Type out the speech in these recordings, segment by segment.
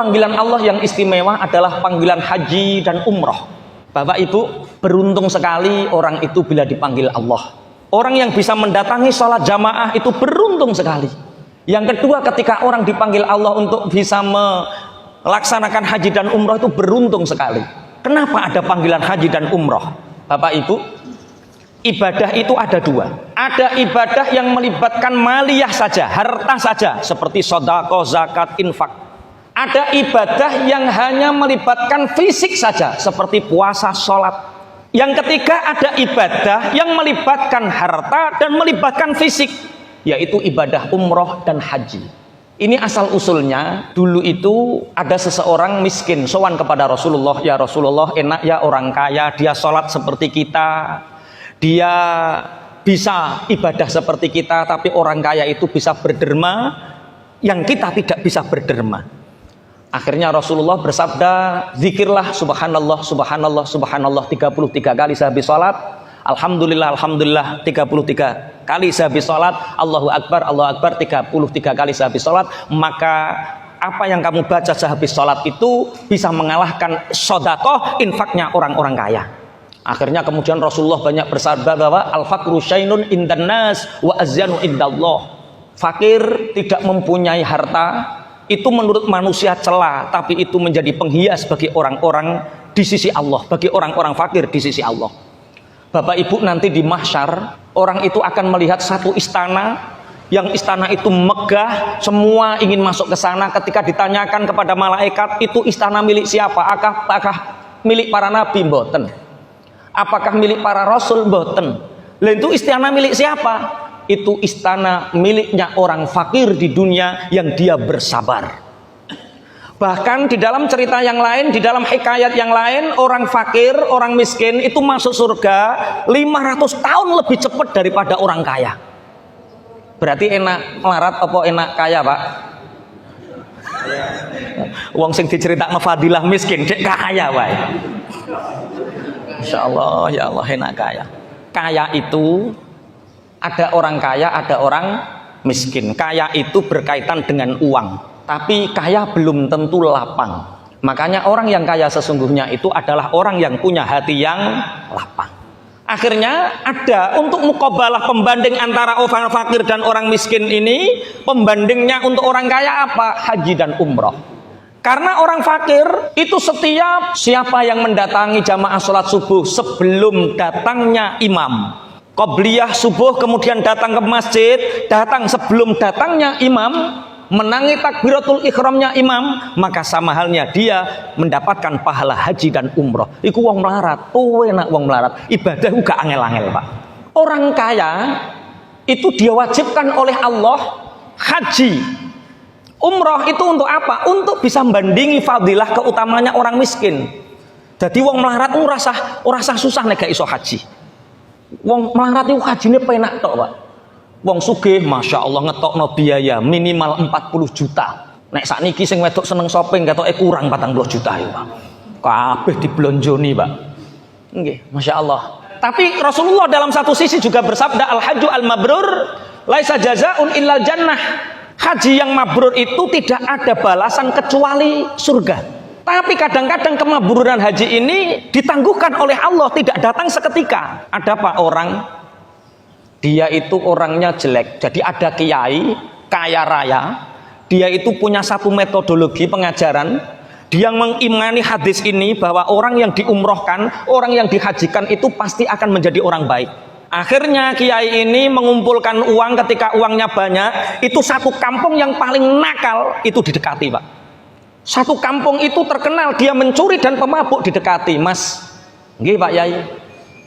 panggilan Allah yang istimewa adalah panggilan haji dan umroh. Bapak Ibu, beruntung sekali orang itu bila dipanggil Allah. Orang yang bisa mendatangi sholat jamaah itu beruntung sekali. Yang kedua, ketika orang dipanggil Allah untuk bisa melaksanakan haji dan umroh itu beruntung sekali. Kenapa ada panggilan haji dan umroh? Bapak Ibu, ibadah itu ada dua. Ada ibadah yang melibatkan maliyah saja, harta saja, seperti sedekah, zakat, infak. Ada ibadah yang hanya melibatkan fisik saja, seperti puasa, sholat. Yang ketiga, ada ibadah yang melibatkan harta dan melibatkan fisik, yaitu ibadah umroh dan haji. Ini asal usulnya. Dulu itu ada seseorang miskin sowan kepada Rasulullah, ya Rasulullah, enak ya orang kaya, dia sholat seperti kita, dia bisa ibadah seperti kita, tapi orang kaya itu bisa berderma yang kita tidak bisa berderma. Akhirnya Rasulullah bersabda, zikirlah subhanallah, subhanallah, subhanallah 33 kali sehabis sholat. Alhamdulillah, alhamdulillah 33 kali sehabis sholat. Allahu Akbar, Allahu Akbar 33 kali sehabis sholat. Maka apa yang kamu baca sehabis sholat itu bisa mengalahkan sedekah, infaknya orang-orang kaya. Akhirnya kemudian Rasulullah banyak bersabda bahwa al-faqru syainun indan nas wa azyanu indallah. Fakir tidak mempunyai harta itu menurut manusia celah, tapi itu menjadi penghias bagi orang-orang di sisi Allah, bagi orang-orang fakir di sisi Allah. Bapak Ibu, nanti di mahsyar orang itu akan melihat satu istana, yang istana itu megah, semua ingin masuk ke sana. Ketika ditanyakan kepada malaikat, itu istana milik siapa? Apakah milik para nabi? Mboten. Apakah milik para rasul? Mboten. Lah itu istana milik siapa? Itu istana miliknya orang fakir di dunia yang dia bersabar. Bahkan di dalam cerita yang lain, di dalam hikayat yang lain, orang fakir, orang miskin itu masuk surga 500 tahun lebih cepat daripada orang kaya. Berarti enak melarat apa enak kaya, Pak? Wong sing diceritakno fadilah miskin, dek kaya wae. Insyaallah, ya Allah, enak kaya. Kaya itu ada orang kaya, ada orang miskin. Kaya itu berkaitan dengan uang, tapi kaya belum tentu lapang. Makanya orang yang kaya sesungguhnya itu adalah orang yang punya hati yang lapang. Akhirnya ada untuk muqabalah, pembanding antara orang fakir dan orang miskin ini. Pembandingnya untuk orang kaya apa? Haji dan umroh. Karena orang fakir itu setiap siapa yang mendatangi jamaah sholat subuh sebelum datangnya imam, qobliyah subuh, kemudian datang ke masjid, datang sebelum datangnya imam, menangi takbiratul ihramnya imam, maka sama halnya dia mendapatkan pahala haji dan umroh. Iku wong melarat, enak wong melarat, ibadah gak angel-angel, Pak. Orang kaya itu diwajibkan oleh Allah haji. Umroh itu untuk apa? Untuk bisa membandingi fadilah keutamanya orang miskin. Jadi wong melarat ora susah nek gak iso haji. Wong melarat itu hajine penak tok, Pak. Wong sugih Masya Allah ngetokno biaya minimal 40 juta. Nek sakniki sing wedok seneng shopping ketoke kurang 40 juta ya, Pak. Kabeh diblonjoni, Pak. Nggih, Masya Allah. Tapi Rasulullah dalam satu sisi juga bersabda, al-hajju al-mabrur laisa jazaa'un illal jannah. Haji yang mabrur itu tidak ada balasan kecuali surga. Tapi kadang-kadang kemabruran haji ini ditangguhkan oleh Allah, tidak datang seketika. Ada pak orang, dia itu orangnya jelek. Jadi ada kiai kaya raya, dia itu punya satu metodologi pengajaran. Dia mengimani hadis ini bahwa orang yang diumrohkan, orang yang dihajikan itu pasti akan menjadi orang baik. Akhirnya kiai ini mengumpulkan uang. Ketika uangnya banyak, itu satu kampung yang paling nakal itu didekati, Pak. Satu kampung itu terkenal dia mencuri dan pemabuk didekati. Mas, nggih Pak Yai,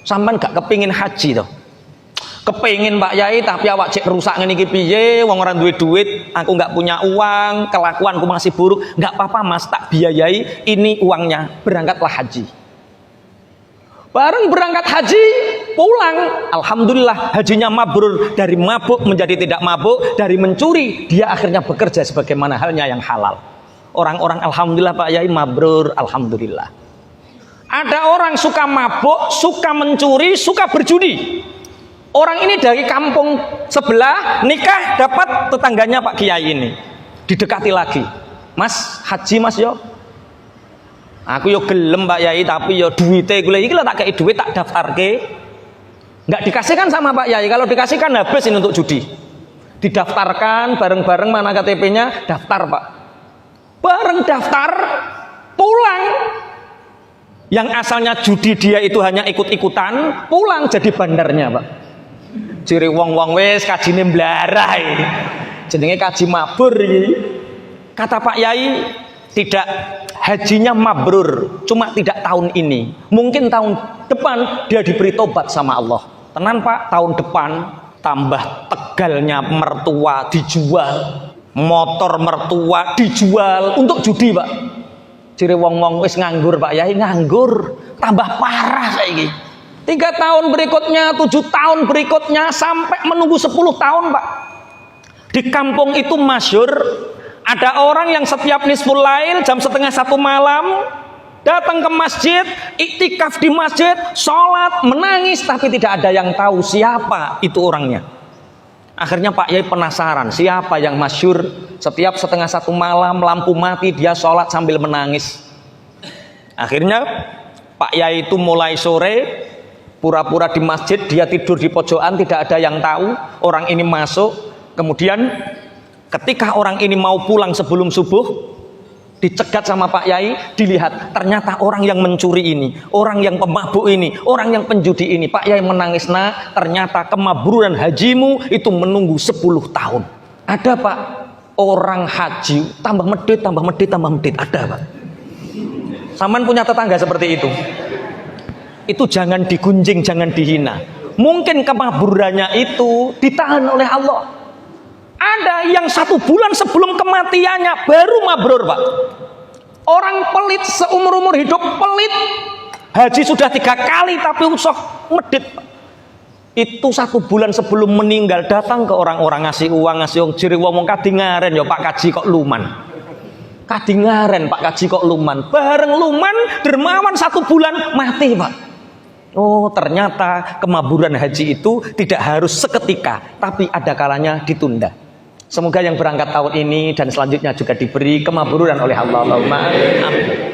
sampean gak kepingin haji toh? Kepingin Pak Yai, tapi awak cek rusak ngene iki piye, wong ora duwe duit, aku gak punya uang, kelakuanku masih buruk. Gak apa-apa Mas, tak biayai, ini uangnya, berangkatlah haji. Bareng berangkat haji, pulang, alhamdulillah hajinya mabrur. Dari mabuk menjadi tidak mabuk, dari mencuri dia akhirnya bekerja sebagaimana halnya yang halal. Orang-orang alhamdulillah Pak Yai mabrur, alhamdulillah. Ada orang suka mabuk, suka mencuri, suka berjudi. Orang ini dari kampung sebelah nikah dapat tetangganya Pak Kiai ini, didekati lagi. Mas haji mas yo. Aku yo gelem Pak Yai, tapi yo duwite gue iki lho tak kei duit tak daftarke. Enggak dikasihkan sama Pak Yai, kalau dikasihkan habis ini untuk judi. Didaftarkan bareng-bareng, mana KTP-nya, daftar Pak. Bareng daftar, pulang. Yang asalnya judi dia itu hanya ikut-ikutan, pulang jadi bandarnya Pak. Ciri wong-wong wis kajine mblarah iki. Jenenge kaji mabur iki. Kata Pak Yai, tidak, hajinya mabrur, cuma tidak tahun ini. Mungkin tahun depan dia diberi tobat sama Allah. Tenan Pak, tahun depan tambah tegalnya mertua dijual, motor mertua dijual untuk judi Pak. Ciri wong-wong wis nganggur Pak Yai, nganggur, tambah parah saiki. 3 tahun berikutnya, 7 tahun berikutnya, sampai menunggu 10 tahun Pak. Di kampung itu masyhur, ada orang yang setiap nisful lail jam 1:30 malam datang ke masjid, iktikaf di masjid, sholat, menangis, tapi tidak ada yang tahu siapa itu orangnya. Akhirnya Pak Yai penasaran, siapa yang masyhur setiap 1:30 malam lampu mati dia sholat sambil menangis. Akhirnya Pak Yai itu mulai sore pura-pura di masjid, dia tidur di pojokan, tidak ada yang tahu. Orang ini masuk, kemudian ketika orang ini mau pulang sebelum subuh, dicegat sama Pak Yai, dilihat ternyata orang yang mencuri ini, orang yang pemabuk ini, orang yang penjudi ini. Pak Yai menangis, nah ternyata kemabruran hajimu itu menunggu 10 tahun. Ada Pak, orang haji tambah medit, tambah medit, tambah medit. Ada Pak. Saman punya tetangga seperti itu. Itu jangan digunjing, jangan dihina. Mungkin kemabrurannya itu ditahan oleh Allah. Ada yang 1 bulan sebelum kematiannya baru mabrur Pak. Orang pelit seumur-umur hidup pelit, haji sudah 3 kali tapi usah medit Pak. Itu 1 bulan sebelum meninggal datang ke orang-orang ngasih uang, ngasih uang, jiri wong kadingaren ya Pak Kaji kok luman. Kadingaren Pak Kaji kok luman. Bareng luman dermawan 1 bulan mati Pak. Oh ternyata kemaburan haji itu tidak harus seketika, tapi ada kalanya ditunda. Semoga yang berangkat tahun ini dan selanjutnya juga diberi kemabruran oleh Allah. Allahumma amin.